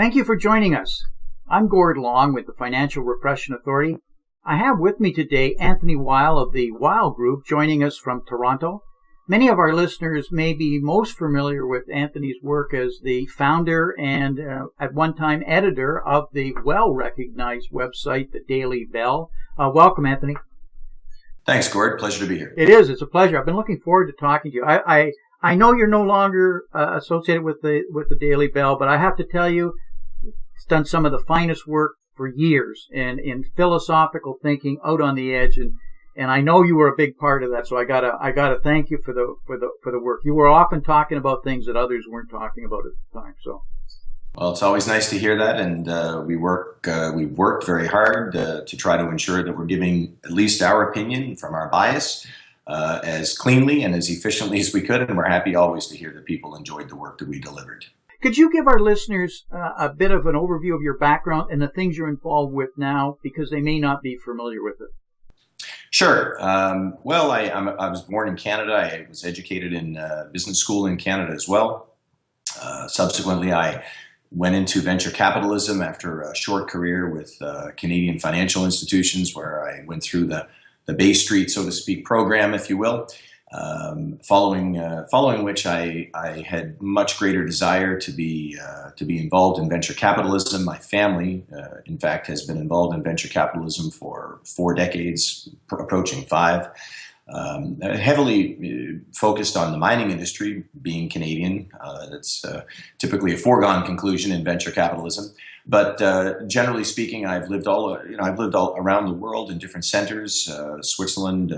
Thank you for joining us. I'm Gord Long with the Financial Repression Authority. I have with me today Anthony Wile of the Wile Group joining us from Toronto. Many of our listeners may be most familiar with Anthony's work as the founder and at one time editor of the well-recognized website, The Daily Bell. Welcome, Anthony. Thanks, Gord. Pleasure to be here. It is. It's a pleasure. I've been looking forward to talking to you. I know you're no longer associated with the Daily Bell, but I have to tell you, it's done some of the finest work for years in philosophical thinking, out on the edge, and I know you were a big part of that. So I gotta thank you for the work. You were often talking about things that others weren't talking about at the time. So. Well, it's always nice to hear that, and we've worked very hard to try to ensure that we're giving at least our opinion from our bias as cleanly and as efficiently as we could, and we're happy always to hear that people enjoyed the work that we delivered. Could you give our listeners a bit of an overview of your background and the things you're involved with now, because they may not be familiar with it? Sure. Well, I was born in Canada. I was educated in business school in Canada as well. Subsequently, I went into venture capitalism after a short career with Canadian financial institutions, where I went through the Bay Street, so to speak, program, if you will. Following which I had much greater desire to be involved in venture capitalism. My family, in fact, has been involved in venture capitalism for 4 decades, approaching 5. Heavily focused on the mining industry, being Canadian. That's typically a foregone conclusion in venture capitalism. But generally speaking, I've lived all around the world in different centers, Switzerland,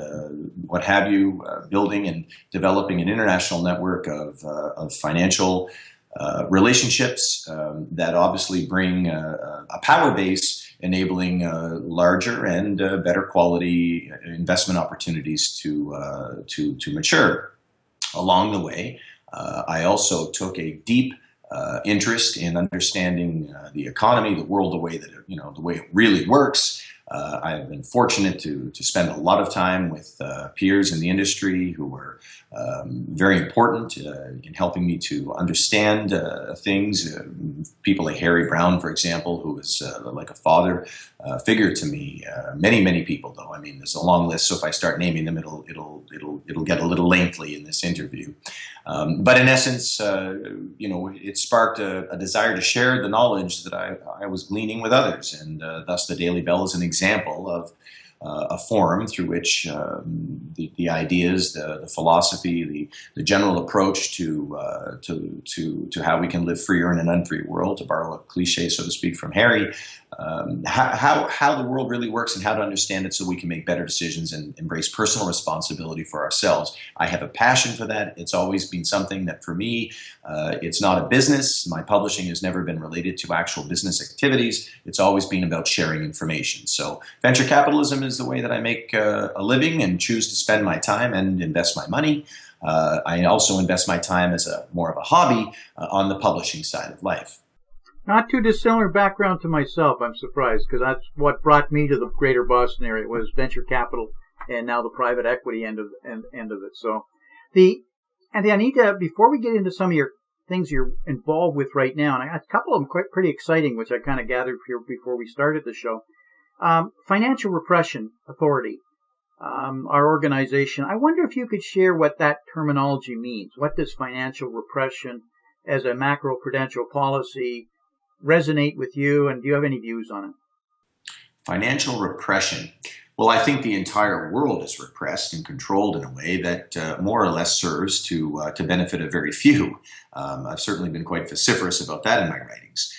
what have you, building and developing an international network of financial relationships that obviously bring a power base, enabling larger and better quality investment opportunities to mature. Along the way, I also took a deep interest in understanding the economy, the world, the way it really works. I've been fortunate to spend a lot of time with peers in the industry who were very important in helping me to understand things. People like Harry Brown, for example, who was like a father figure to me. Many people, though. I mean, there's a long list, so if I start naming them, it'll get a little lengthy in this interview. But in essence, it sparked a desire to share the knowledge that I was gleaning with others, and thus the Daily Bell is an example of a forum through which the ideas, the philosophy, the general approach to how we can live freer in an unfree world, to borrow a cliche, so to speak, from Harry, how the world really works and how to understand it so we can make better decisions and embrace personal responsibility for ourselves. I have a passion for that. It's always been something that, for me, it's not a business. My publishing has never been related to actual business activities. It's always been about sharing information. So venture capitalism is the way that I make a living and choose to spend my time and invest my money. I also invest my time as more of a hobby on the publishing side of life. Not too dissimilar background to myself, I'm surprised, because that's what brought me to the greater Boston area, was venture capital and now the private equity end of it. So and I need to, before we get into some of your things you're involved with right now, and I got a couple of them pretty exciting, which I kind of gathered here before we started the show. Financial Repression Authority, our organization. I wonder if you could share what that terminology means. What does financial repression as a macro-prudential policy resonate with you, and do you have any views on it? Financial repression. Well, I think the entire world is repressed and controlled in a way that more or less serves to benefit a very few. I've certainly been quite vociferous about that in my writings.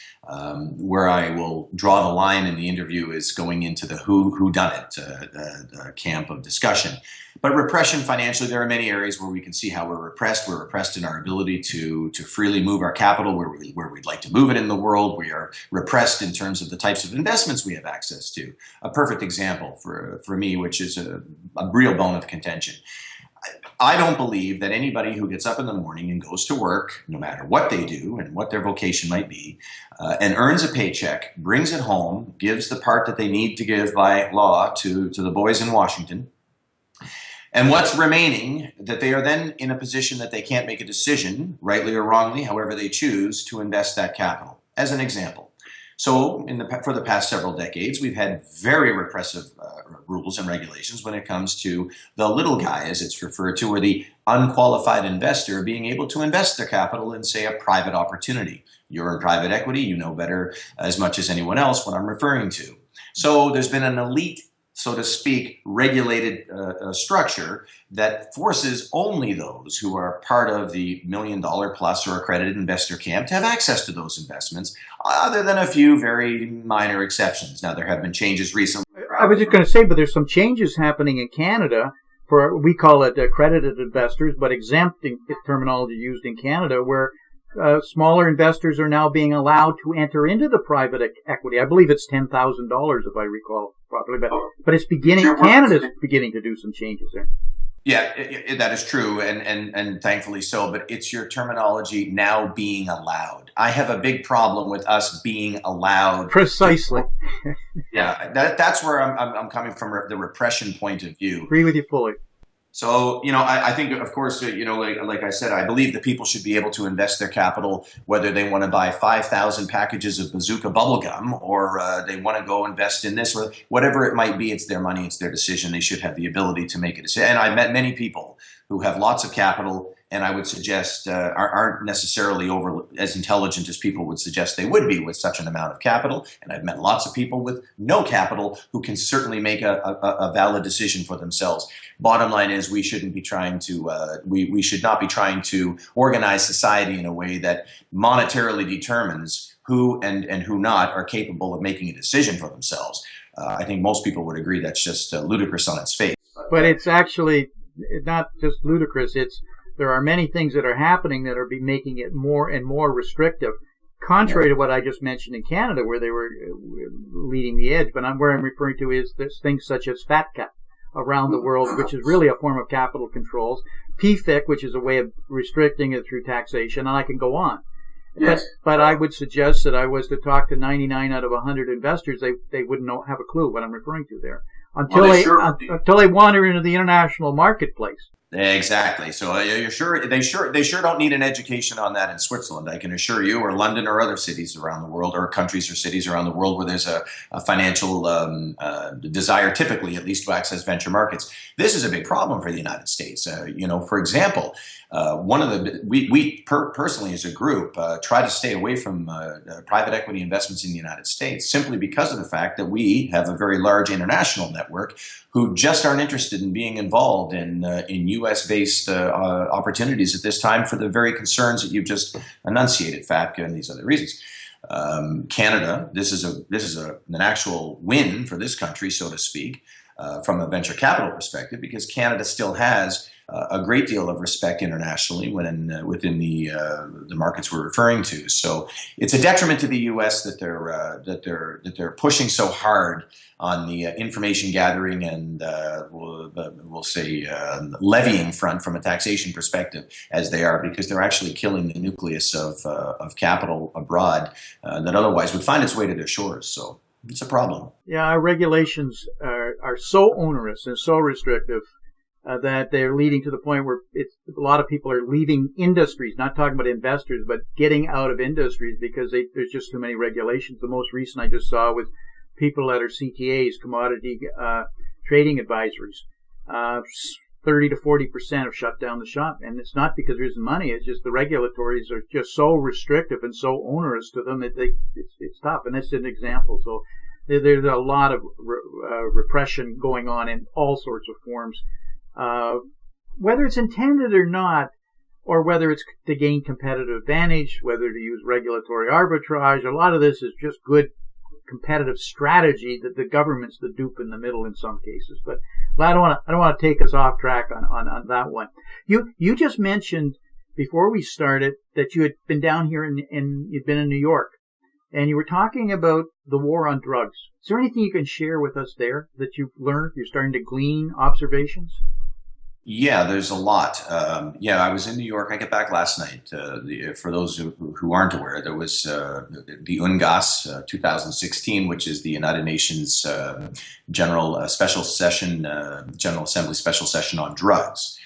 Where I will draw the line in the interview is going into the who done it camp of discussion. But repression financially, there are many areas where we can see how we're repressed. We're repressed in our ability to freely move our capital where we'd like to move it in the world. We are repressed in terms of the types of investments we have access to. A perfect example for me, which is a real bone of contention. I don't believe that anybody who gets up in the morning and goes to work, no matter what they do and what their vocation might be, and earns a paycheck, brings it home, gives the part that they need to give by law to the boys in Washington, and what's remaining, that they are then in a position that they can't make a decision, rightly or wrongly, however they choose, to invest that capital. as an example. So for the past several decades, we've had very repressive rules and regulations when it comes to the little guy, as it's referred to, or the unqualified investor being able to invest their capital in, say, a private opportunity. You're in private equity, you know better as much as anyone else what I'm referring to. So there's been an elite, so to speak, regulated structure that forces only those who are part of the $1 million plus or accredited investor camp to have access to those investments, other than a few very minor exceptions. Now, there have been changes recently. I was just going to say, but there's some changes happening in Canada for, we call it accredited investors, but exempting terminology used in Canada, where smaller investors are now being allowed to enter into the private equity. I believe it's $10,000 if I recall properly, but it's Canada's beginning to do some changes there. Yeah, that is true, and thankfully so, but it's your terminology, now being allowed. I have a big problem with us being allowed. Precisely. Yeah, that's where I'm coming from, the repression point of view. Agree with you fully. So, I think, of course, like I said, I believe that people should be able to invest their capital, whether they want to buy 5,000 packages of Bazooka bubblegum or they want to go invest in this, or whatever it might be. It's their money. It's their decision. They should have the ability to make a decision. And I've met many people who have lots of capital, and I would suggest aren't necessarily as intelligent as people would suggest they would be with such an amount of capital. And I've met lots of people with no capital who can certainly make a valid decision for themselves. Bottom line is, we shouldn't be trying to we should not be trying to organize society in a way that monetarily determines who and who not are capable of making a decision for themselves. I think most people would agree that's just ludicrous on its face. But it's actually not just ludicrous. There are many things that are happening that are making it more and more restrictive, contrary to what I just mentioned in Canada, where they were leading the edge. But where I'm referring to is there's things such as FATCA around the world, which is really a form of capital controls, PFIC, which is a way of restricting it through taxation, and I can go on. Yes. But I would suggest that I was to talk to 99 out of 100 investors, they wouldn't have a clue what I'm referring to there until they wander into the international marketplace. Exactly. So you're sure they sure don't need an education on that in Switzerland, I can assure you, or London, or other cities around the world, or countries or cities around the world where there's a financial desire, typically at least, to access venture markets. This is a big problem for the United States. For example, we personally as a group try to stay away from private equity investments in the United States simply because of the fact that we have a very large international network who just aren't interested in being involved in U.S.-based opportunities at this time for the very concerns that you've just enunciated, FATCA and these other reasons. Canada, this is an actual win for this country, so to speak, from a venture capital perspective, because Canada still has a great deal of respect internationally within the markets we're referring to. So it's a detriment to the U.S. that they're pushing so hard on the information gathering and we'll say levying front from a taxation perspective, as they are, because they're actually killing the nucleus of capital abroad that otherwise would find its way to their shores. So it's a problem. Yeah, our regulations are so onerous and so restrictive that they're leading to the point where a lot of people are leaving industries, not talking about investors, but getting out of industries because there's just too many regulations. The most recent I just saw was people that are CTAs, commodity trading advisories. 30 to 40% have shut down the shop, and it's not because there isn't money. It's just the regulatories are just so restrictive and so onerous to them that it's tough. And that's an example. So there's a lot of repression going on in all sorts of forms. Whether it's intended or not, or whether it's to gain competitive advantage, whether to use regulatory arbitrage, a lot of this is just good competitive strategy that the government's the dupe in the middle in some cases. But I don't want to take us off track on that one. You just mentioned before we started that you had been down here and you'd been in New York, and you were talking about the war on drugs. Is there anything you can share with us there that you've learned? You're starting to glean observations? Yeah, there's a lot. I was in New York. I got back last night. For those who aren't aware, there was the UNGAS 2016, which is the United Nations General Assembly Special Session on Drugs,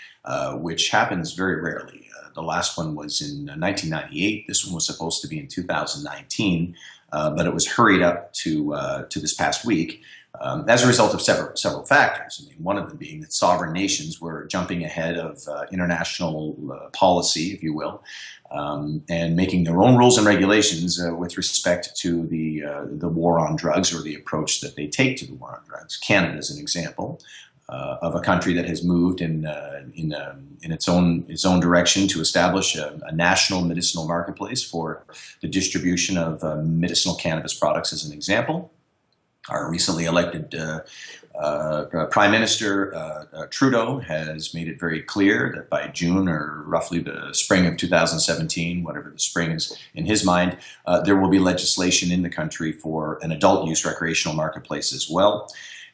which happens very rarely. The last one was in 1998. This one was supposed to be in 2019, but it was hurried up to this past week as a result of several factors. I mean, one of them being that sovereign nations were jumping ahead of international policy, if you will, and making their own rules and regulations with respect to the war on drugs, or the approach that they take to the war on drugs. Canada is an example of a country that has moved in its own direction to establish a national medicinal marketplace for the distribution of medicinal cannabis products, as an example. Our recently elected Prime Minister Trudeau has made it very clear that by June, or roughly the spring of 2017, whatever the spring is in his mind, there will be legislation in the country for an adult use recreational marketplace as well.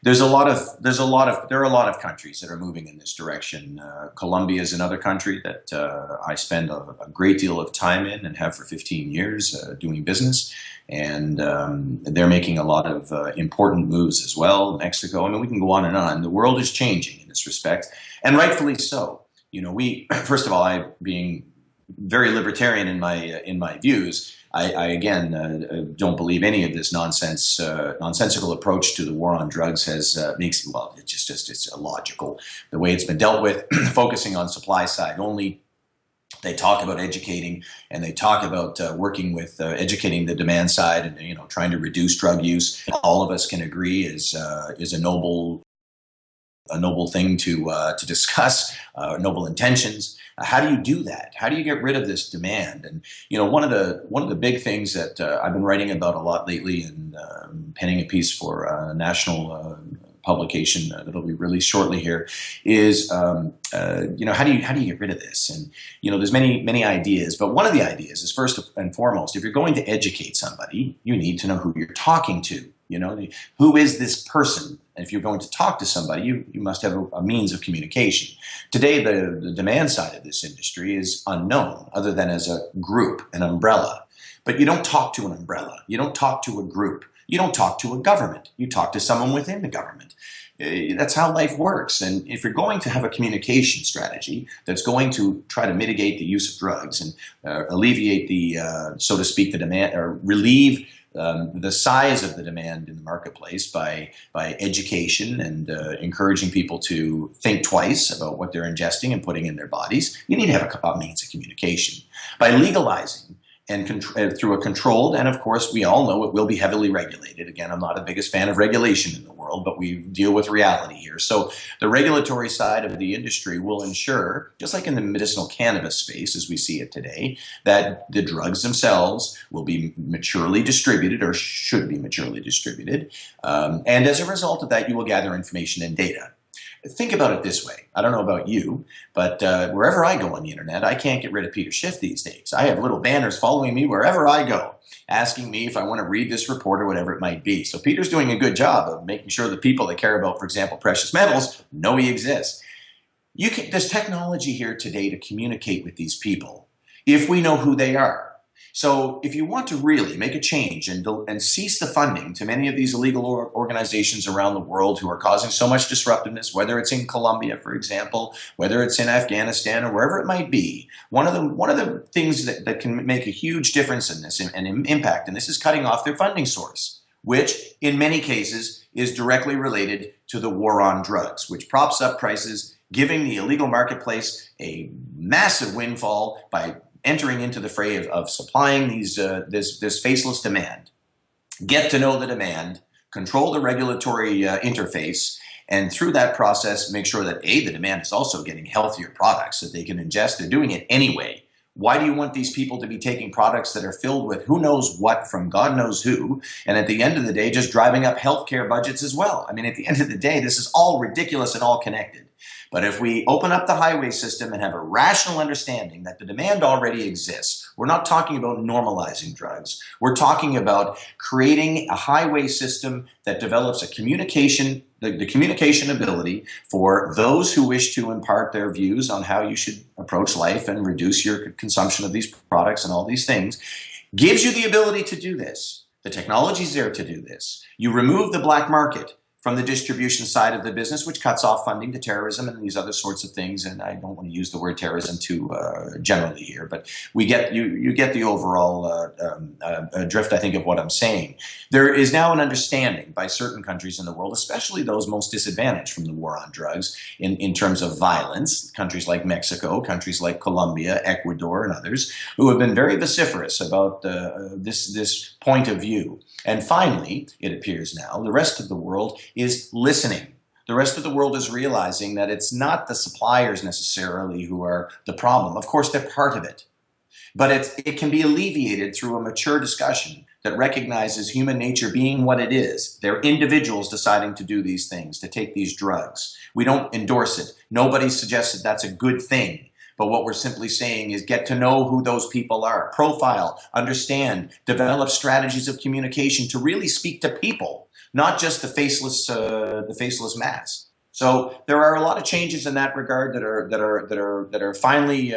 There are a lot of countries that are moving in this direction. Colombia is another country that I spend a great deal of time in and have for 15 years doing business. And they're making a lot of important moves as well. Mexico, I mean, we can go on and on. The world is changing in this respect, and rightfully so. You know, first of all, I, being very libertarian in my views, I again don't believe any of this nonsensical approach to the war on drugs makes, well, it's illogical. The way it's been dealt with, focusing on supply side only. They talk about educating, and they talk about working with educating the demand side, and trying to reduce drug use. All of us can agree is a noble thing to discuss, noble intentions. How do you do that? How do you get rid of this demand? And one of the big things that I've been writing about a lot lately, and penning a piece for a national publication that'll be released shortly here, is how do you get rid of this? And there's many ideas, but one of the ideas is, first and foremost, if you're going to educate somebody, you need to know who you're talking to. Who is this person? And if you're going to talk to somebody, you must have a means of communication. Today, the demand side of this industry is unknown, other than as a group, an umbrella. But you don't talk to an umbrella. You don't talk to a group. You don't talk to a government. You talk to someone within the government. That's how life works. And if you're going to have a communication strategy that's going to try to mitigate the use of drugs and alleviate so to speak, the demand, or relieve the size of the demand in the marketplace by education and encouraging people to think twice about what they're ingesting and putting in their bodies, you need to have a means of communication. By legalizing and through a controlled, and of course we all know it will be heavily regulated. Again, I'm not the biggest fan of regulation in the world, but we deal with reality here. So the regulatory side of the industry will ensure, just like in the medicinal cannabis space as we see it today, that the drugs themselves will be maturely distributed, or should be maturely distributed. And as a result of that, you will gather information and data. Think about it this way. I don't know about you, but wherever I go on the internet, I can't get rid of Peter Schiff these days. I have little banners following me wherever I go, asking me if I want to read this report or whatever it might be. So Peter's doing a good job of making sure the people that care about, for example, precious metals know he exists. There's technology here today to communicate with these people if we know who they are. So if you want to really make a change and cease the funding to many of these illegal organizations around the world who are causing so much disruptiveness, whether it's in Colombia, for example, whether it's in Afghanistan or wherever it might be, one of the things that can make a huge difference in this and impact in this is cutting off their funding source, which in many cases is directly related to the war on drugs, which props up prices, giving the illegal marketplace a massive windfall by entering into the fray of supplying this faceless demand. Get to know the demand, control the regulatory interface, and through that process, make sure that the demand is also getting healthier products that they can ingest. They're doing it anyway. Why do you want these people to be taking products that are filled with who knows what from God knows who, and at the end of the day, just driving up healthcare budgets as well? I mean, at the end of the day, this is all ridiculous and all connected. But if we open up the highway system and have a rational understanding that the demand already exists, we're not talking about normalizing drugs. We're talking about creating a highway system that develops a communication, the communication ability for those who wish to impart their views on how you should approach life and reduce your consumption of these products and all these things, gives you the ability to do this. The technology is there to do this. You remove the black market from the distribution side of the business, which cuts off funding to terrorism and these other sorts of things. And I don't want to use the word terrorism too generally here, but we get you get the overall drift, I think, of what I'm saying. There is now an understanding by certain countries in the world, especially those most disadvantaged from the war on drugs in terms of violence, countries like Mexico, countries like Colombia, Ecuador, and others, who have been very vociferous about this point of view. And finally, it appears now, the rest of the world is listening. The rest of the world is realizing that it's not the suppliers necessarily who are the problem. Of course, they're part of it. But it can be alleviated through a mature discussion that recognizes human nature being what it is. They're individuals deciding to do these things, to take these drugs. We don't endorse it. Nobody suggests that that's a good thing. But what we're simply saying is get to know who those people are, profile, understand, develop strategies of communication to really speak to people, not just the faceless mass. So there are a lot of changes in that regard that are finally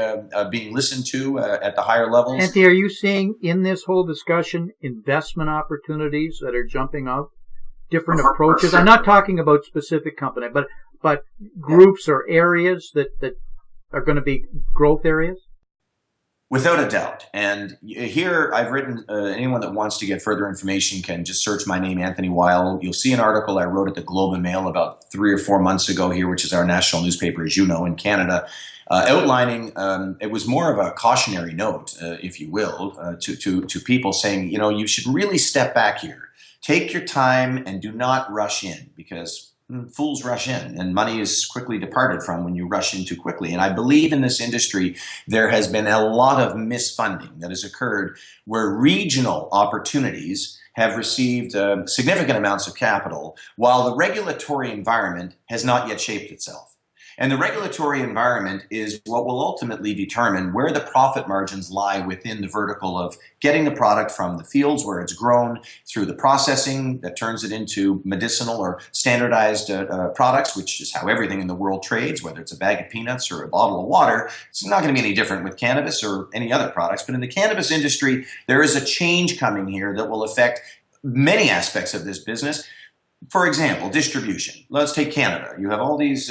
being listened to at the higher levels. Anthony, are you seeing in this whole discussion investment opportunities that are jumping out? Different approaches. I'm not talking about specific company, but groups or areas that are going to be growth areas? Without a doubt. And here I've written, anyone that wants to get further information can just search my name, Anthony Wile. You'll see an article I wrote at the Globe and Mail about 3 or 4 months ago here, which is our national newspaper, as you know, in Canada, outlining, it was more of a cautionary note, if you will, to people saying, you should really step back here. Take your time and do not rush in, because fools rush in, and money is quickly departed from when you rush in too quickly. And I believe in this industry, there has been a lot of misfunding that has occurred where regional opportunities have received significant amounts of capital while the regulatory environment has not yet shaped itself. And the regulatory environment is what will ultimately determine where the profit margins lie within the vertical of getting the product from the fields where it's grown through the processing that turns it into medicinal or standardized products, which is how everything in the world trades, whether it's a bag of peanuts or a bottle of water. It's not going to be any different with cannabis or any other products. But in the cannabis industry, there is a change coming here that will affect many aspects of this business. For example, distribution. Let's take Canada. You have all these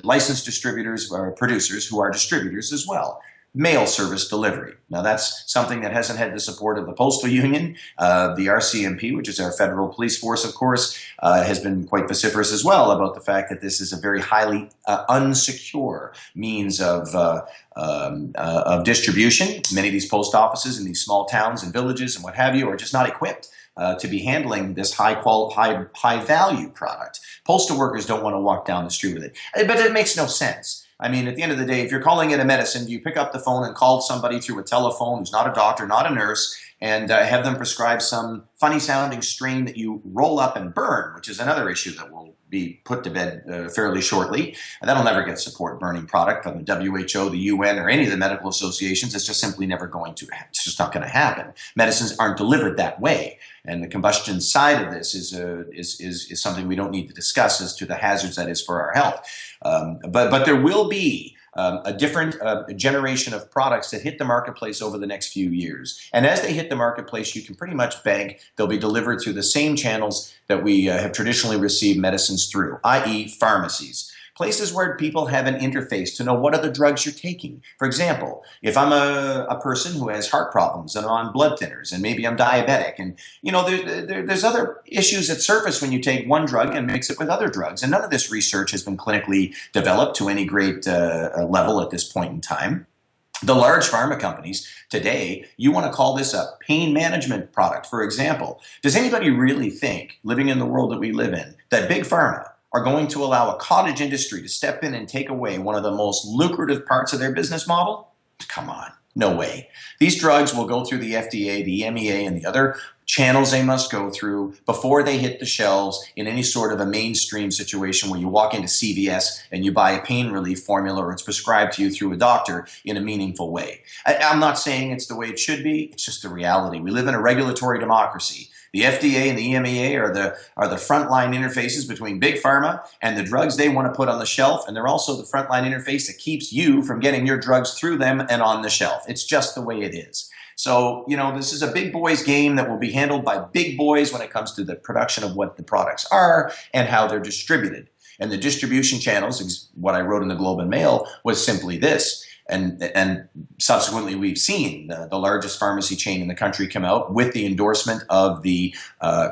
licensed distributors or producers who are distributors as well. Mail service delivery. Now that's something that hasn't had the support of the Postal Union. The RCMP, which is our federal police force, of course, has been quite vociferous as well about the fact that this is a very highly unsecure means of distribution. Many of these post offices in these small towns and villages and what have you are just not equipped to be handling this high value product. Postal workers don't want to walk down the street with it. But it makes no sense. I mean, at the end of the day, if you're calling it a medicine, do you pick up the phone and call somebody through a telephone who's not a doctor, not a nurse, and have them prescribe some funny sounding strain that you roll up and burn, which is another issue that will be put to bed fairly shortly. And that'll never get support, burning product from the WHO, the UN, or any of the medical associations. It's just simply never going to, it's just not going to happen. Medicines aren't delivered that way. And the combustion side of this is something we don't need to discuss as to the hazards that is for our health. But there will be a different generation of products that hit the marketplace over the next few years. And as they hit the marketplace, you can pretty much bank they'll be delivered through the same channels that we have traditionally received medicines through, i.e. pharmacies. Places where people have an interface to know what are the drugs you're taking. For example, if I'm a person who has heart problems and I'm on blood thinners and maybe I'm diabetic and, there's other issues that surface when you take one drug and mix it with other drugs. And none of this research has been clinically developed to any great level at this point in time. The large pharma companies today, you want to call this a pain management product, for example. Does anybody really think, living in the world that we live in, that big pharma are going to allow a cottage industry to step in and take away one of the most lucrative parts of their business model? Come on, no way. These drugs will go through the FDA, the EMEA, and the other channels they must go through before they hit the shelves in any sort of a mainstream situation where you walk into CVS and you buy a pain relief formula or it's prescribed to you through a doctor in a meaningful way. I'm not saying it's the way it should be, it's just the reality. We live in a regulatory democracy. The FDA and the EMEA are the frontline interfaces between big pharma and the drugs they want to put on the shelf, and they're also the frontline interface that keeps you from getting your drugs through them and on the shelf. It's just the way it is. So, this is a big boys game that will be handled by big boys when it comes to the production of what the products are and how they're distributed. And the distribution channels, what I wrote in the Globe and Mail, was simply this. And subsequently, we've seen the largest pharmacy chain in the country come out with the endorsement of the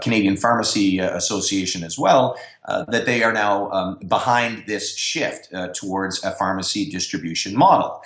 Canadian Pharmacy Association as well, that they are now behind this shift towards a pharmacy distribution model.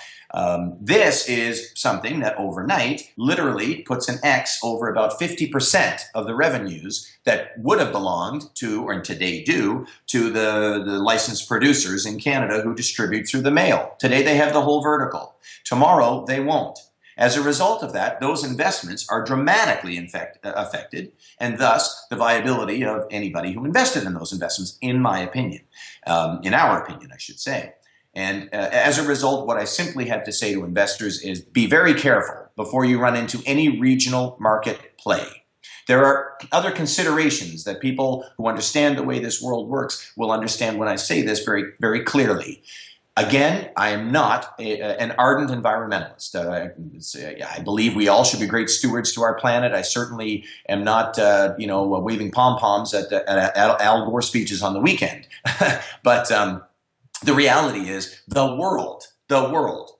This is something that overnight literally puts an X over about 50% of the revenues that would have belonged to, or today do, to the licensed producers in Canada who distribute through the mail. Today they have the whole vertical. Tomorrow they won't. As a result of that, those investments are dramatically affected, and thus the viability of anybody who invested in those investments, in my opinion, in our opinion, I should say. And as a result, what I simply have to say to investors is be very careful before you run into any regional market play. There are other considerations that people who understand the way this world works will understand when I say this very, very clearly. Again, I am not an ardent environmentalist. I believe we all should be great stewards to our planet. I certainly am not, waving pom-poms at Al Gore speeches on the weekend. But the reality is the world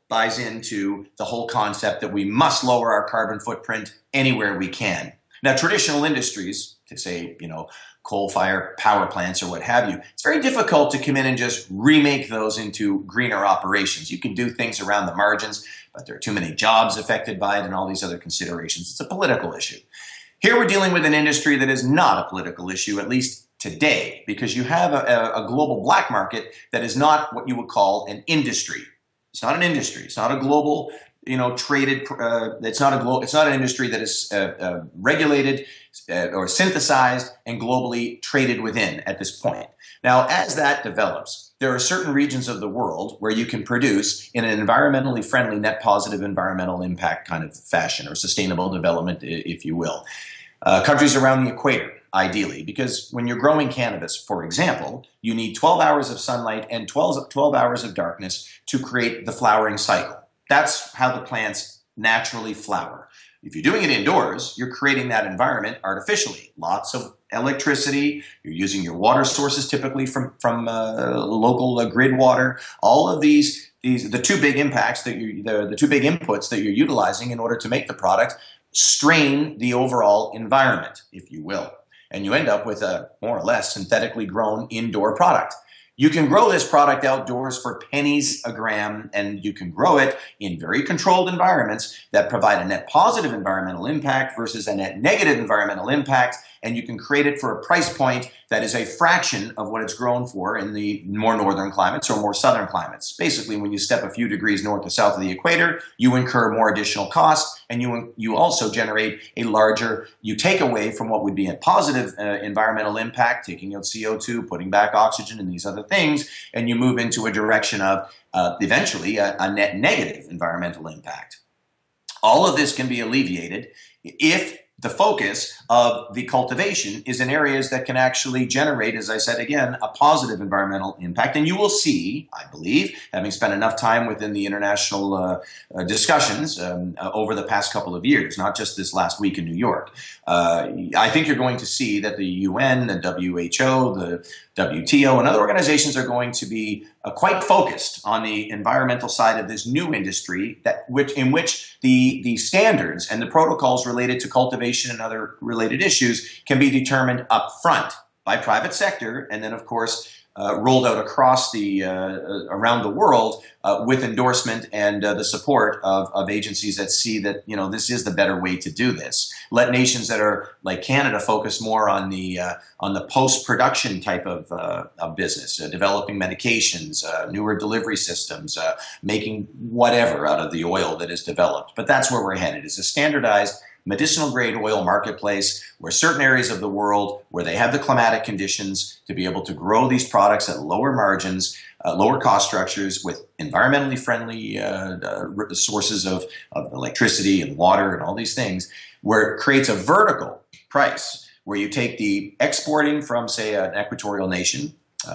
buys into the whole concept that we must lower our carbon footprint anywhere we can. Now, traditional industries, to say, coal-fired power plants or what have you, it's very difficult to come in and just remake those into greener operations. You can do things around the margins, but there are too many jobs affected by it and all these other considerations. It's a political issue. Here we're dealing with an industry that is not a political issue, at least today, because you have a global black market that is not what you would call an industry. It's not an industry. It's not a global, traded. It's not an industry that is regulated or synthesized and globally traded within at this point. Now, as that develops, there are certain regions of the world where you can produce in an environmentally friendly, net positive environmental impact kind of fashion, or sustainable development, if you will. Countries around the equator, ideally, because when you're growing cannabis, for example, you need 12 hours of sunlight and 12 hours of darkness to create the flowering cycle. That's how the plants naturally flower. If you're doing it indoors, you're creating that environment artificially. Lots of electricity. You're using your water sources typically from local grid water. All of these the two big impacts that the two big inputs that you're utilizing in order to make the product strain the overall environment, if you will. And you end up with a more or less synthetically grown indoor product. You can grow this product outdoors for pennies a gram, and you can grow it in very controlled environments that provide a net positive environmental impact versus a net negative environmental impact, and you can create it for a price point that is a fraction of what it's grown for in the more northern climates or more southern climates. Basically, when you step a few degrees north or south of the equator, you incur more additional costs, and you also generate a larger, you take away from what would be a positive environmental impact, taking out CO2, putting back oxygen and these other things, and you move into a direction of eventually a net negative environmental impact. All of this can be alleviated if the focus of the cultivation is in areas that can actually generate, as I said again, a positive environmental impact. And you will see, I believe, having spent enough time within the international discussions over the past couple of years, not just this last week in New York, I think you're going to see that the UN, the WHO, the WTO, and other organizations are going to be quite focused on the environmental side of this new industry, in which the standards and the protocols related to cultivation and other related issues can be determined up front by private sector, and then of course rolled out across around the world with endorsement and the support of agencies that see that this is the better way to do this. Let nations that are like Canada focus more on the post-production type of business, developing medications, newer delivery systems, making whatever out of the oil that is developed. But that's where we're headed. It's a standardized medicinal grade oil marketplace where certain areas of the world where they have the climatic conditions to be able to grow these products at lower margins, lower cost structures with environmentally friendly sources of electricity and water and all these things, where it creates a vertical price where you take the exporting from, say, an equatorial nation,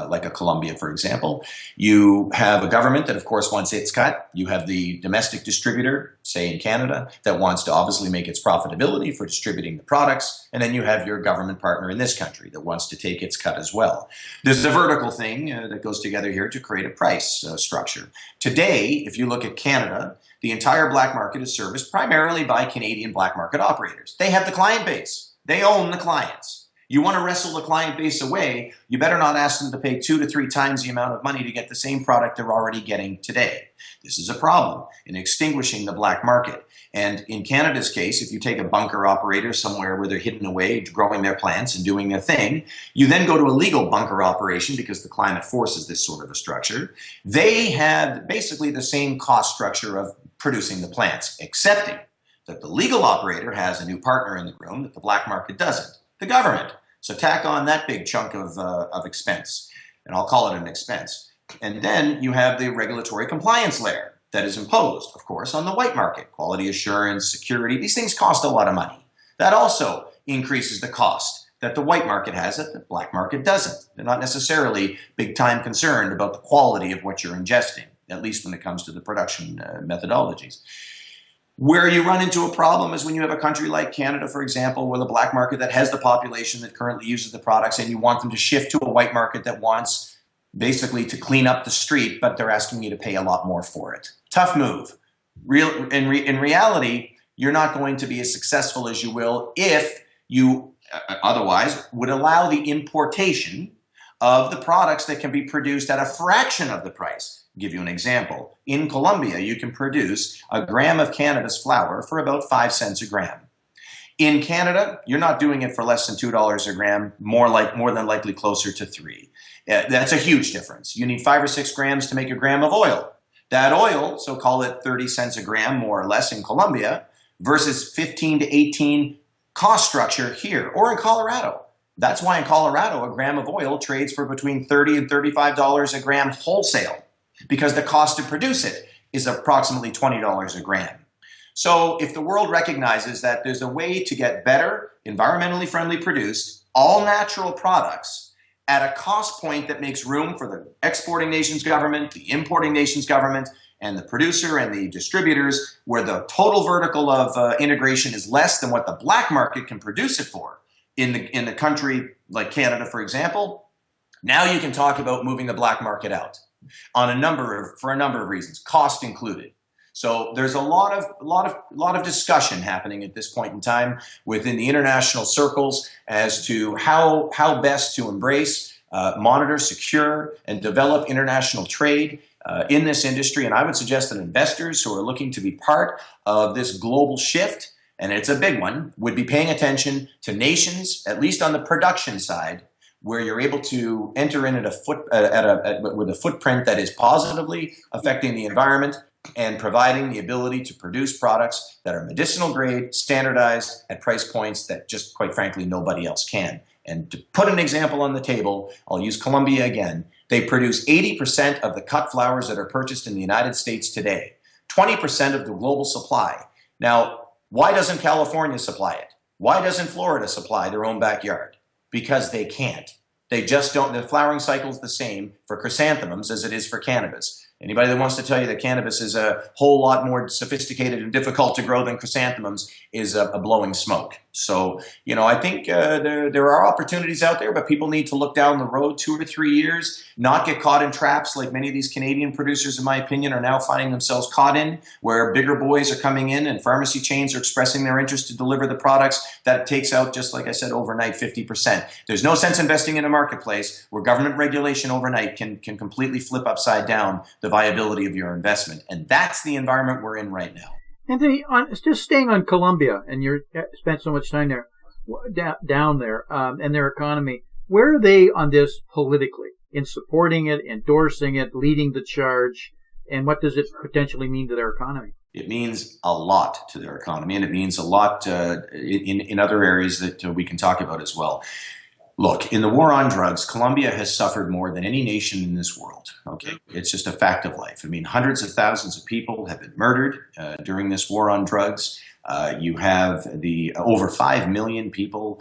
like a Colombia, for example. You have a government that, of course, wants its cut. You have the domestic distributor, say in Canada, that wants to obviously make its profitability for distributing the products. And then you have your government partner in this country that wants to take its cut as well. There's a vertical thing that goes together here to create a price structure. Today, if you look at Canada, the entire black market is serviced primarily by Canadian black market operators. They have the client base. They own the clients. You want to wrestle the client base away, you better not ask them to pay 2 to 3 times the amount of money to get the same product they're already getting today. This is a problem in extinguishing the black market. And in Canada's case, if you take a bunker operator somewhere where they're hidden away, growing their plants and doing their thing, you then go to a legal bunker operation because the climate forces this sort of a structure. They have basically the same cost structure of producing the plants, excepting that the legal operator has a new partner in the room that the black market doesn't, the government. So tack on that big chunk of expense, and I'll call it an expense. And then you have the regulatory compliance layer that is imposed, of course, on the white market. Quality assurance, security, these things cost a lot of money. That also increases the cost that the white market has that the black market doesn't. They're not necessarily big time concerned about the quality of what you're ingesting, at least when it comes to the production methodologies. Where you run into a problem is when you have a country like Canada, for example, where the black market that has the population that currently uses the products, and you want them to shift to a white market that wants basically to clean up the street, but they're asking you to pay a lot more for it. Tough move. In reality, you're not going to be as successful as you will if you otherwise would allow the importation of the products that can be produced at a fraction of the price. I'll give you an example. In Colombia, you can produce a gram of cannabis flower for about 5 cents a gram. In Canada, you're not doing it for less than $2 a gram, more than likely closer to 3. That's a huge difference. You need 5 or 6 grams to make a gram of oil. That oil, so call it 30 cents a gram, more or less in Colombia, versus 15 to 18 cost structure here or in Colorado. That's why in Colorado, a gram of oil trades for between $30 and $35 a gram wholesale, because the cost to produce it is approximately $20 a gram. So if the world recognizes that there's a way to get better, environmentally friendly produced, all natural products at a cost point that makes room for the exporting nation's government, the importing nation's government, and the producer and the distributors, where the total vertical of integration is less than what the black market can produce it for in the country like Canada, for example, now you can talk about moving the black market out for a number of reasons, cost included. So there's a lot of discussion happening at this point in time within the international circles as to how best to embrace, monitor, secure, and develop international trade in this industry. And I would suggest that investors who are looking to be part of this global shift, and it's a big one, would be paying attention to nations, at least on the production side, where you're able to enter in with a footprint that is positively affecting the environment and providing the ability to produce products that are medicinal grade, standardized at price points that just, quite frankly, nobody else can. And to put an example on the table, I'll use Colombia again. They produce 80% of the cut flowers that are purchased in the United States today, 20% of the global supply. Now, why doesn't California supply it? Why doesn't Florida supply their own backyard? Because they can't. They just don't. The flowering cycle is the same for chrysanthemums as it is for cannabis. Anybody that wants to tell you that cannabis is a whole lot more sophisticated and difficult to grow than chrysanthemums is a blowing smoke. So, I think there are opportunities out there, but people need to look down the road 2 or 3 years, not get caught in traps like many of these Canadian producers, in my opinion, are now finding themselves caught in, where bigger boys are coming in and pharmacy chains are expressing their interest to deliver the products that it takes out, just like I said, overnight 50%. There's no sense investing in a marketplace where government regulation overnight can completely flip upside down the viability of your investment. And that's the environment we're in right now. Anthony, just staying on Colombia, and you spent so much time there, down there, and their economy, where are they on this politically, in supporting it, endorsing it, leading the charge, and what does it potentially mean to their economy? It means a lot to their economy, and it means a lot in other areas that we can talk about as well. Look, in the war on drugs, Colombia has suffered more than any nation in this world. Okay, it's just a fact of life. I mean, hundreds of thousands of people have been murdered during this war on drugs. You have the over 5 million people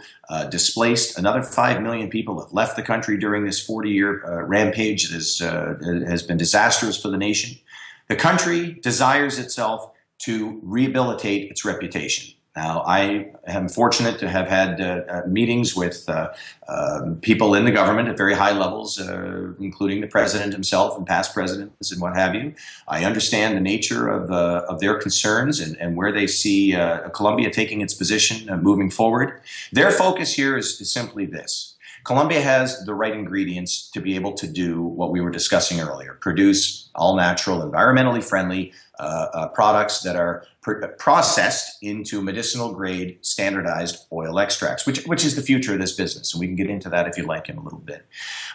displaced. Another 5 million people have left the country during this 40-year rampage that has been disastrous for the nation. The country desires itself to rehabilitate its reputation. Now, I am fortunate to have had meetings with people in the government at very high levels, including the president himself and past presidents and what have you. I understand the nature of their concerns and where they see Colombia taking its position moving forward. Their focus here is simply this. Colombia has the right ingredients to be able to do what we were discussing earlier, produce all-natural, environmentally friendly products that are processed into medicinal-grade standardized oil extracts, which is the future of this business. And we can get into that if you like in a little bit.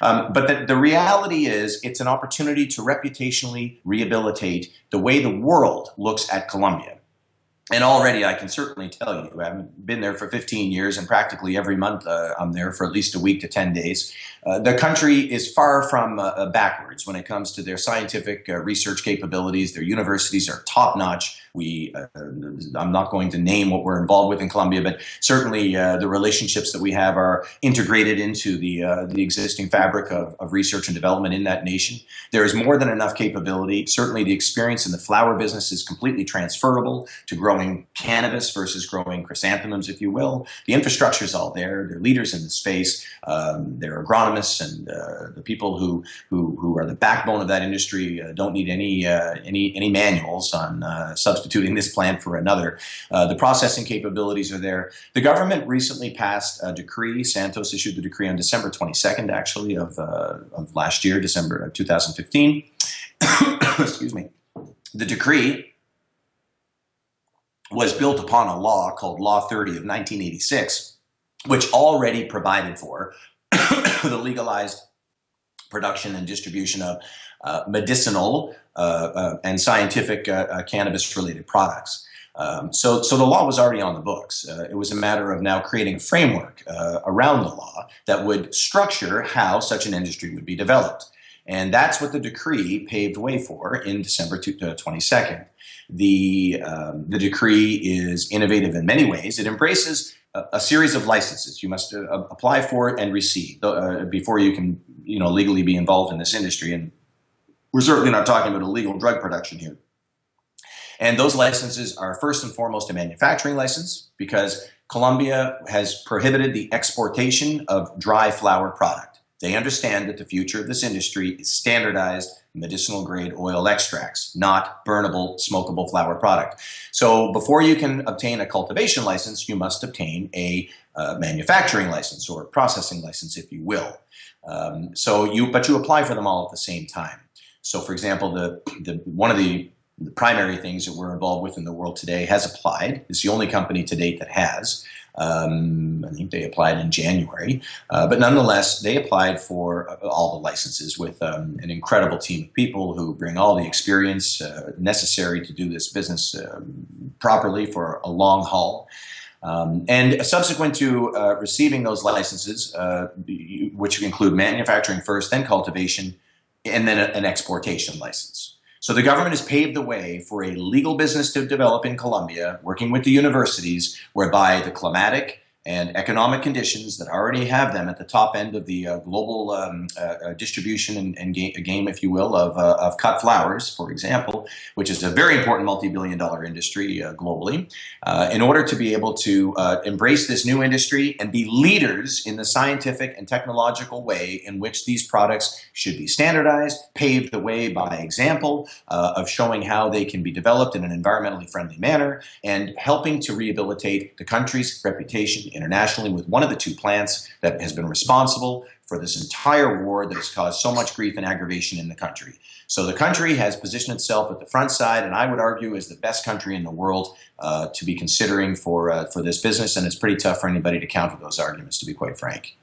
But the reality is it's an opportunity to reputationally rehabilitate the way the world looks at Colombia. And already I can certainly tell you, I haven't been there for 15 years, and practically every month I'm there for at least a week to 10 days. The country is far from backwards when it comes to their scientific research capabilities. Their universities are top-notch. I'm not going to name what we're involved with in Colombia, but certainly the relationships that we have are integrated into the existing fabric of research and development in that nation. There is more than enough capability. Certainly the experience in the flower business is completely transferable to growing cannabis versus growing chrysanthemums, if you will. The infrastructure is all there. They're leaders in the space. They're agronomists, and the people who are the backbone of that industry don't need any manuals on substituting this plant for another. The processing capabilities are there. The government recently passed a decree. Santos issued the decree on December 22nd, actually, of last year, December 2015. Excuse me. The decree was built upon a law called Law 30 of 1986, which already provided for the legalized production and distribution of medicinal and scientific cannabis-related products. So the law was already on the books. It was a matter of now creating a framework around the law that would structure how such an industry would be developed. And that's what the decree paved way for in December 22nd. The decree is innovative in many ways. It embraces a series of licenses you must apply for and receive before you can, legally be involved in this industry. And we're certainly not talking about illegal drug production here. And those licenses are first and foremost a manufacturing license, because Colombia has prohibited the exportation of dry flower product. They understand that the future of this industry is standardized medicinal-grade oil extracts, not burnable, smokable flower product. So before you can obtain a cultivation license, you must obtain a manufacturing license or processing license, if you will. But you apply for them all at the same time. So, for example, one of the primary things that we're involved with in the world today has applied. It's the only company to date that has. I think they applied in January, but nonetheless, they applied for all the licenses with an incredible team of people who bring all the experience necessary to do this business properly for a long haul. And subsequent to receiving those licenses, which include manufacturing first, then cultivation, and then an exportation license. So the government has paved the way for a legal business to develop in Colombia, working with the universities, whereby the climatic and economic conditions that already have them at the top end of the global distribution and game, if you will, of cut flowers, for example, which is a very important multi-billion-dollar industry globally, in order to be able to embrace this new industry and be leaders in the scientific and technological way in which these products should be standardized, paved the way by example of showing how they can be developed in an environmentally friendly manner, and helping to rehabilitate the country's reputation internationally with one of the two plants that has been responsible for this entire war that has caused so much grief and aggravation in the country. So the country has positioned itself at the front side, and I would argue is the best country in the world to be considering for this business, and it's pretty tough for anybody to counter those arguments, to be quite frank.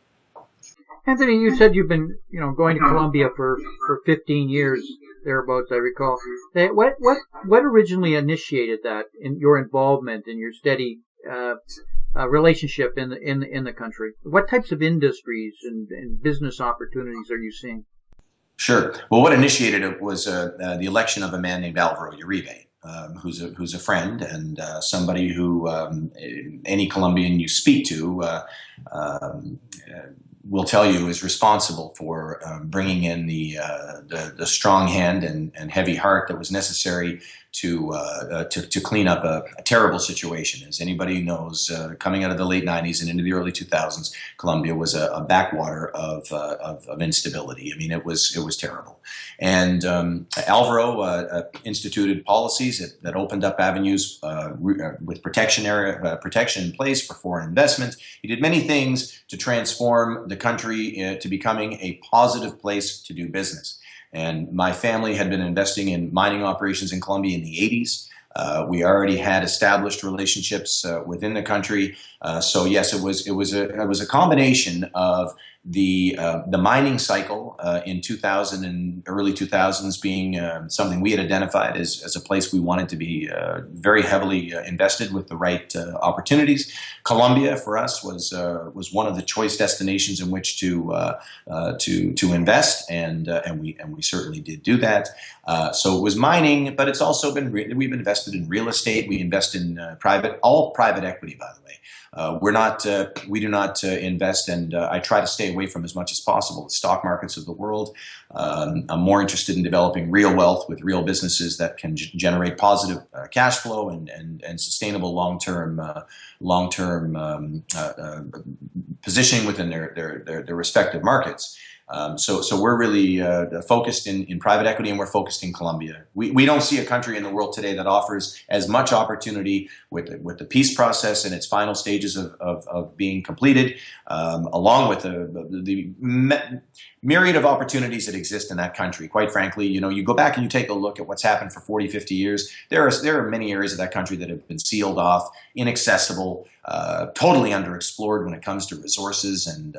Anthony, you said you've been, going to Colombia for 15 years, thereabouts, I recall. What originally initiated that, in your involvement and your steady relationship in the country? What types of industries and business opportunities are you seeing? Sure. Well, what initiated it was the election of a man named Alvaro Uribe, who's a friend and somebody who any Colombian you speak to will tell you is responsible for bringing in the strong hand and heavy heart that was necessary to clean up a terrible situation. As anybody knows, coming out of the late 90s and into the early 2000s, Colombia was a backwater of instability. I mean, it was terrible. And Alvaro instituted policies that opened up avenues with protection in place for foreign investment. He did many things to transform the country to becoming a positive place to do business. And my family had been investing in mining operations in Colombia in the 80s. We already had established relationships within the country. So yes, it was a combination of the mining cycle in 2000 and early 2000s being something we had identified as a place we wanted to be very heavily invested with the right opportunities. Colombia for us was one of the choice destinations in which to invest, and we certainly did do that. So it was mining, but it's also been we've invested in real estate. We invest in all private equity, by the way. We do not invest, and I try to stay away from as much as possible the stock markets of the world. I'm more interested in developing real wealth with real businesses that can generate positive cash flow and sustainable long-term positioning within their respective markets. So we're really focused in private equity, and we're focused in Colombia. We don't see a country in the world today that offers as much opportunity with the peace process in its final stages of being completed, along with the myriad of opportunities that exist in that country. Quite frankly, you go back and you take a look at what's happened for 40, 50 years. There are many areas of that country that have been sealed off, inaccessible, totally underexplored when it comes to resources and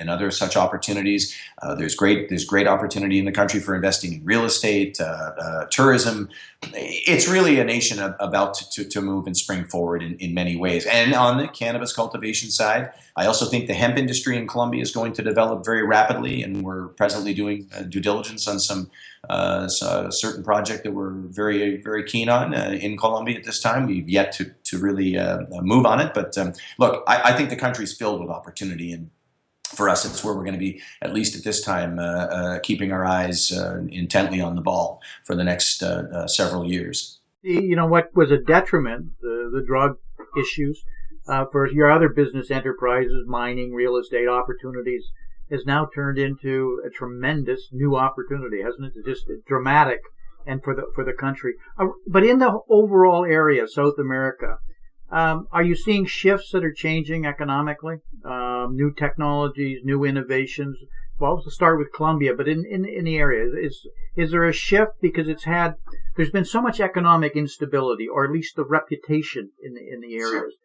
other such opportunities. There's great opportunity in the country for investing in real estate, tourism. It's really a nation about to move and spring forward in many ways. And on the cannabis cultivation side, I also think the hemp industry in Colombia is going to develop very rapidly, and we're presently doing due diligence on some certain project that we're very, very keen on in Colombia at this time. We've yet to really move on it, but look, I think the country's filled with opportunity, and for us, it's where we're going to be, at least at this time, keeping our eyes intently on the ball for the next several years. What was a detriment, the drug issues, for your other business enterprises, mining, real estate opportunities, has now turned into a tremendous new opportunity, hasn't it? It's just dramatic, and for the country. But in the overall area, South America, are you seeing shifts that are changing economically? New technologies, new innovations? Well, let's start with Colombia, but in the area, is there a shift because there's been so much economic instability, or at least the reputation in the areas,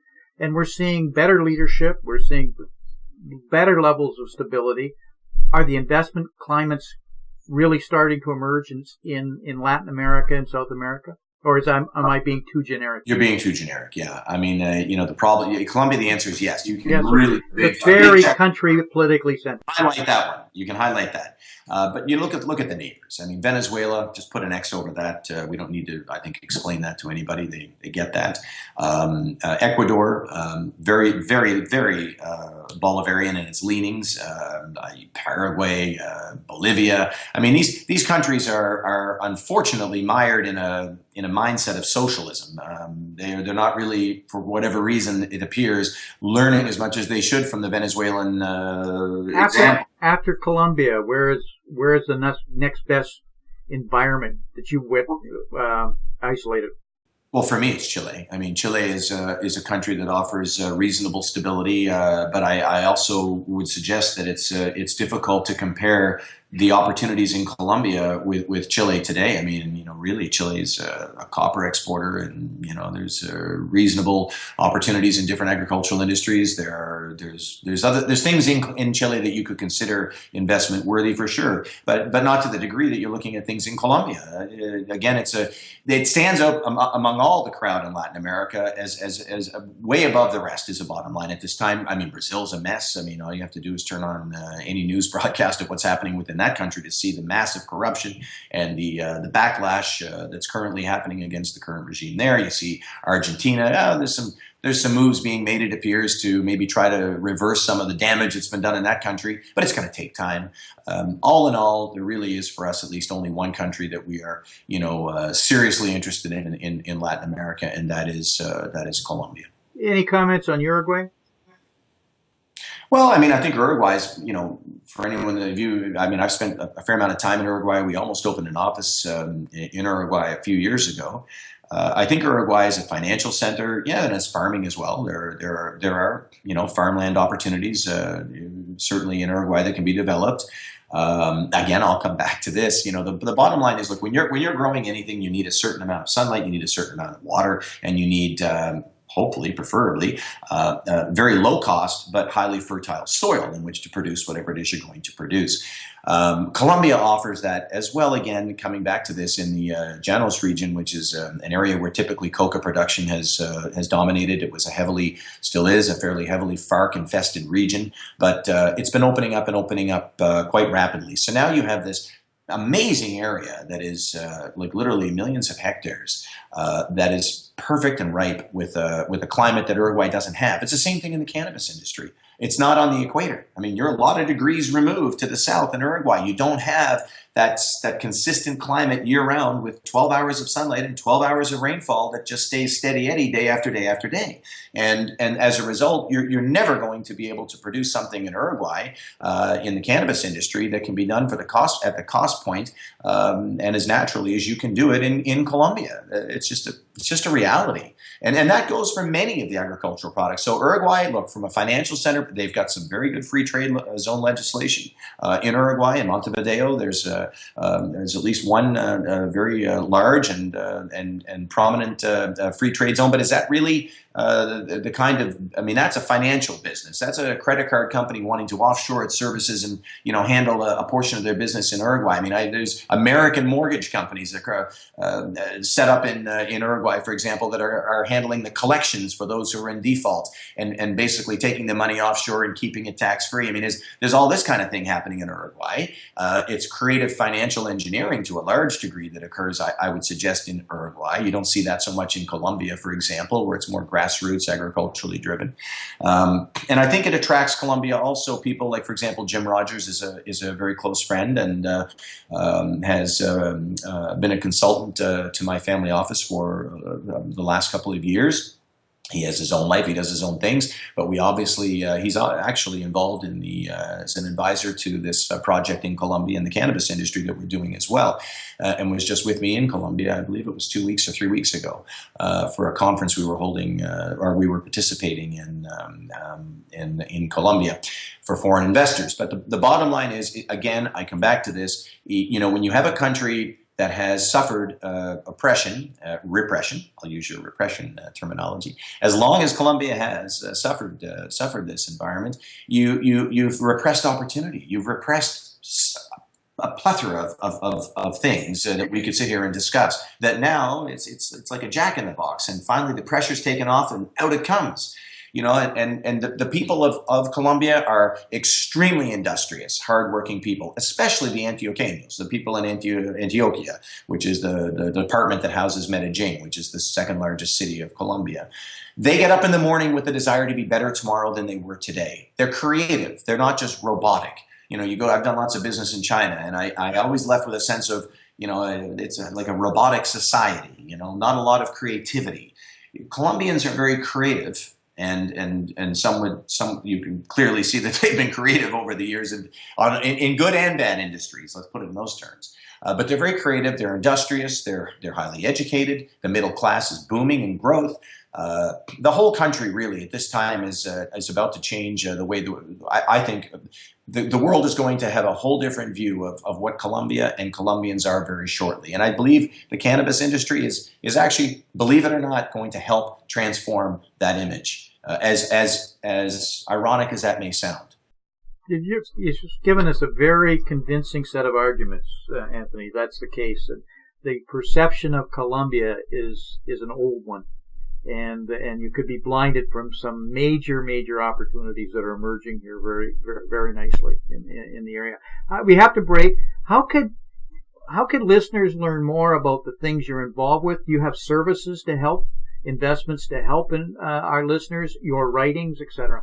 and we're seeing better leadership, we're seeing better levels of stability. Are the investment climates really starting to emerge in Latin America and South America? Or am I being too generic? You're being too generic, yeah. I mean, the problem, Colombia, the answer is yes. You can it's very country politically sensitive. Highlight that one. You can highlight that. But you look at the neighbors. I mean, Venezuela, just put an X over that. We don't need to, I think, explain that to anybody. They get that. Ecuador, very, very, very Bolivarian in its leanings. Paraguay, Bolivia. I mean, these countries are unfortunately mired in a mindset of socialism. They're not really, for whatever reason it appears, learning as much as they should from the Venezuelan example. After Colombia, where is the next best environment that you isolated? Well, for me, it's Chile. I mean, Chile is a country that offers reasonable stability, but I also would suggest that it's difficult to compare the opportunities in Colombia with Chile today. I mean, really, Chile is a copper exporter, and there's reasonable opportunities in different agricultural industries. There's things in Chile that you could consider investment worthy for sure, but not to the degree that you're looking at things in Colombia. Again, it stands out among all the crowd in Latin America as way above the rest is the bottom line at this time. I mean, Brazil's a mess. I mean, all you have to do is turn on any news broadcast of what's happening within that country to see the massive corruption and the backlash that's currently happening against the current regime there. You see Argentina, there's some moves being made, it appears, to maybe try to reverse some of the damage that's been done in that country, but it's going to take time. All in all, there really is, for us at least, only one country that we are, seriously interested in Latin America, and that is Colombia. Any comments on Uruguay? Well, I mean, I think Uruguay is, for anyone that I've spent a fair amount of time in Uruguay. We almost opened an office in Uruguay a few years ago. I think Uruguay is a financial center, and it's farming as well. There are farmland opportunities certainly in Uruguay that can be developed. Again, I'll come back to this. The bottom line is, look, when you're growing anything, you need a certain amount of sunlight, you need a certain amount of water, and you need hopefully, preferably, very low cost but highly fertile soil in which to produce whatever it is you're going to produce. Colombia offers that as well. Again, coming back to this, in the Llanos region, which is an area where typically coca production has dominated. It was still is a fairly heavily FARC-infested region, but it's been opening up quite rapidly. So now you have this amazing area that is like literally millions of hectares that is perfect and ripe with a climate that Uruguay doesn't have. It's the same thing in the cannabis industry. It's not on the equator. I mean, you're a lot of degrees removed to the south in Uruguay. You don't have that consistent climate year-round with 12 hours of sunlight and 12 hours of rainfall that just stays steady Eddie day after day after day. And as a result, you're never going to be able to produce something in Uruguay in the cannabis industry that can be done at the cost point and as naturally as you can do it in Colombia. It's just a reality. And that goes for many of the agricultural products. So Uruguay, look, from a financial center, they've got some very good free trade zone legislation. In Uruguay, in Montevideo, there's at least one very large and prominent free trade zone. But is that really the kind of, that's a financial business. That's a credit card company wanting to offshore its services and, handle a portion of their business in Uruguay. There's American mortgage companies that are set up in Uruguay, for example, that are handling the collections for those who are in default and basically taking the money offshore and keeping it tax-free. There's all this kind of thing happening in Uruguay. It's creative financial engineering to a large degree that occurs, I would suggest, in Uruguay. You don't see that so much in Colombia, for example, where it's more grassroots, agriculturally driven. And I think it attracts Colombia also people like, for example, Jim Rogers is a very close friend and has been a consultant to my family office for the last couple of years. He has his own life. He does his own things. But we obviously, he's actually involved in as an advisor to this project in Colombia in the cannabis industry that we're doing as well, and was just with me in Colombia. I believe it was 2 weeks or 3 weeks ago for a conference we were holding, or we were participating in Colombia for foreign investors. But the bottom line is, again, I come back to this. When you have a country that has suffered repression. I'll use your repression terminology. As long as Colombia has suffered this environment, you've repressed opportunity. You've repressed a plethora of things that we could sit here and discuss. That now it's like a jack in the box, and finally the pressure's taken off, and out it comes. And the people of Colombia are extremely industrious, hardworking people, especially the Antioqueños, the people in Antioquia, which is the department that houses Medellin, which is the second largest city of Colombia. They get up in the morning with the desire to be better tomorrow than they were today. They're creative. They're not just robotic. I've done lots of business in China, and I always left with a sense of, it's like a robotic society, not a lot of creativity. Colombians are very creative. And some you can clearly see that they've been creative over the years in good and bad industries. Let's put it in those terms. But they're very creative. They're industrious. They're highly educated. The middle class is booming in growth. The whole country really at this time is about to change the way I think the world is going to have a whole different view of what Colombia and Colombians are very shortly. And I believe the cannabis industry is actually, believe it or not, going to help transform that image. As ironic as that may sound. You've given us a very convincing set of arguments, Anthony. That's the case. And the perception of Colombia is an old one. and you could be blinded from some major opportunities that are emerging here very nicely in the area. We have to break. How could listeners learn more about the things you're involved with? Do you have services to help, investments to help our listeners, your writings, etc.?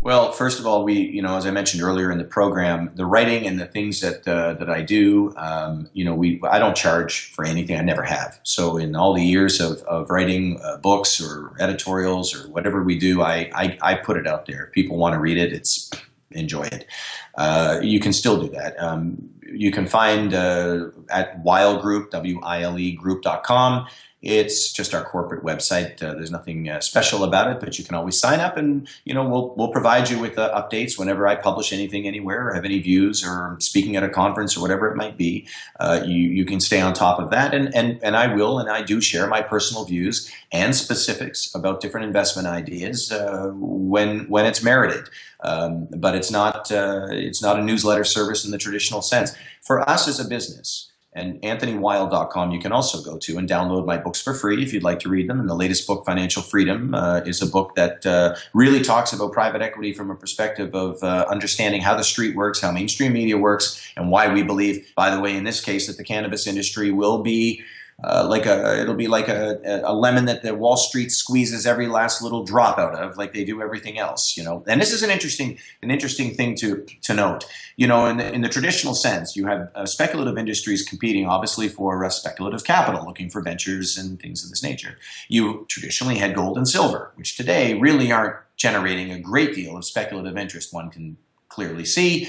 Well, first of all, as I mentioned earlier in the program, the writing and the things that I do, I don't charge for anything. I never have. So in all the years of writing books or editorials or whatever we do, I put it out there. If people want to read it, enjoy it. You can still do that. You can find at Wile Group, WILE Group.com. It's just our corporate website. There's nothing special about it, but you can always sign up, and we'll provide you with updates whenever I publish anything anywhere or have any views or speaking at a conference or whatever it might be. You can stay on top of that, and I do share my personal views and specifics about different investment ideas when it's merited. But it's not a newsletter service in the traditional sense. For us as a business, and AnthonyWile.com you can also go to and download my books for free if you'd like to read them. And the latest book, Financial Freedom, is a book that really talks about private equity from a perspective of understanding how the street works, how mainstream media works, and why we believe, by the way, in this case, that the cannabis industry will be it'll be like a lemon that the Wall Street squeezes every last little drop out of, like they do everything else, And this is an interesting thing to note. In the traditional sense, you have speculative industries competing, obviously, for speculative capital, looking for ventures and things of this nature. You traditionally had gold and silver, which today really aren't generating a great deal of speculative interest. One can clearly see.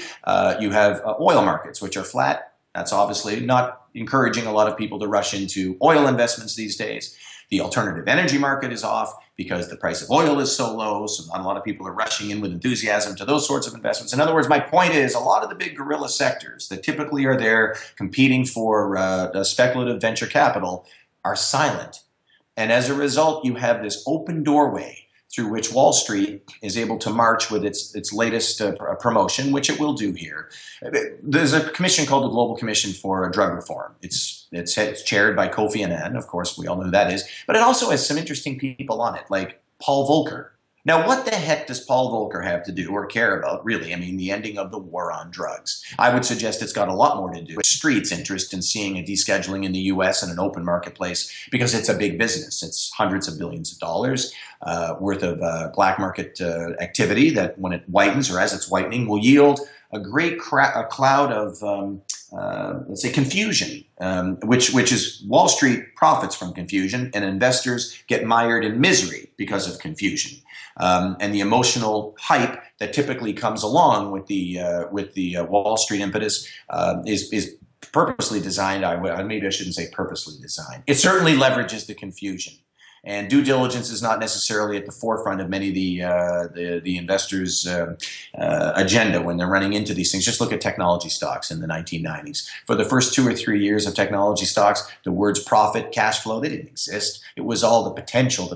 You have oil markets, which are flat. That's obviously not encouraging a lot of people to rush into oil investments these days. The alternative energy market is off because the price of oil is so low, so not a lot of people are rushing in with enthusiasm to those sorts of investments. In other words, my point is a lot of the big guerrilla sectors that typically are there competing for the speculative venture capital are silent. And as a result, you have this open doorway through which Wall Street is able to march with its latest promotion, which it will do here. There's a commission called the Global Commission for Drug Reform. It's chaired by Kofi Annan, of course, we all know who that is, but it also has some interesting people on it, like Paul Volcker. Now, what the heck does Paul Volcker have to do or care about, really? I mean, the ending of the war on drugs. I would suggest it's got a lot more to do with Street's interest in seeing a descheduling in the U.S. and an open marketplace, because it's a big business. It's hundreds of billions of dollars worth of black market activity that, when it whitens or as it's whitening, will yield a great cloud of let's say confusion, which is Wall Street profits from confusion, and investors get mired in misery because of confusion. And the emotional hype that typically comes along with the Wall Street impetus is purposely designed. Maybe I shouldn't say purposely designed. It certainly leverages the confusion. And due diligence is not necessarily at the forefront of many of the investors' agenda when they're running into these things. Just look at technology stocks in the 1990s. For the first 2 or 3 years of technology stocks, the words profit, cash flow, they didn't exist. It was all the potential.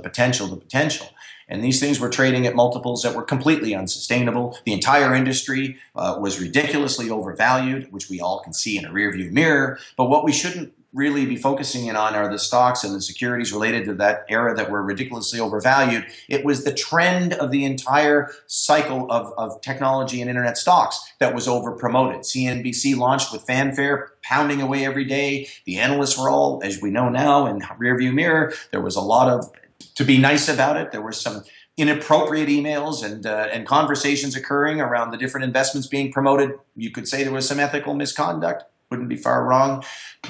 And these things were trading at multiples that were completely unsustainable. The entire industry was ridiculously overvalued, which we all can see in a rearview mirror. But what we shouldn't really be focusing in on are the stocks and the securities related to that era that were ridiculously overvalued. It was the trend of the entire cycle of technology and internet stocks that was over-promoted. CNBC launched with fanfare, pounding away every day. The analysts were all, as we know now, in rearview mirror. There was a lot of, to be nice about it, there were some inappropriate emails and conversations occurring around the different investments being promoted. You could say there was some ethical misconduct. Wouldn't be far wrong.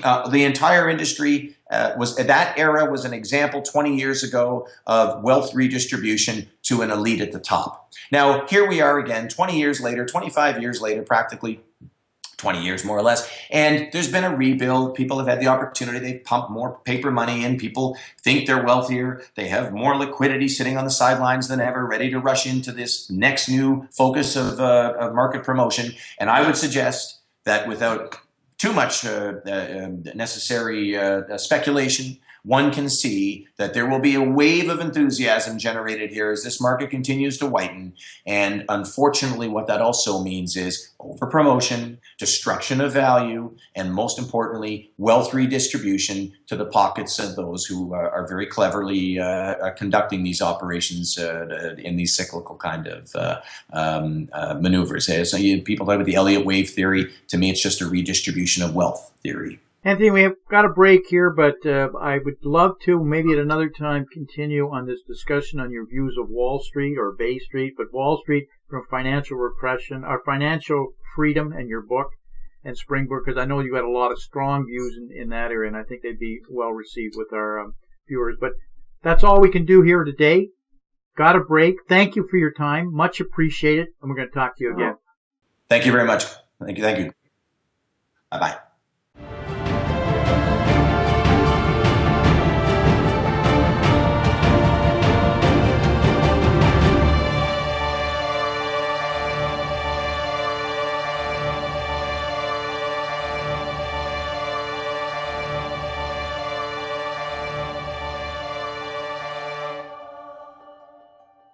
The entire industry that era was an example 20 years ago of wealth redistribution to an elite at the top. Now, here we are again, 20 years later, 25 years later, practically 20 years more or less, and there's been a rebuild. People have had the opportunity. They've pumped more paper money in. People think they're wealthier. They have more liquidity sitting on the sidelines than ever, ready to rush into this next new focus of market promotion. And I would suggest that without too much necessary speculation, one can see that there will be a wave of enthusiasm generated here as this market continues to whiten. And unfortunately, what that also means is overpromotion, destruction of value, and most importantly, wealth redistribution to the pockets of those who are very cleverly conducting these operations in these cyclical kind of maneuvers. So people talk about the Elliott wave theory. To me, it's just a redistribution of wealth theory. Anthony, we have got a break here, but I would love to maybe at another time continue on this discussion on your views of Wall Street or Bay Street, but Wall Street from financial repression or financial freedom and your book and Springboard, because I know you had a lot of strong views in that area, and I think they'd be well received with our viewers. But that's all we can do here today. Got a break. Thank you for your time. Much appreciated, and we're going to talk to you again. Thank you very much. Thank you. Bye-bye.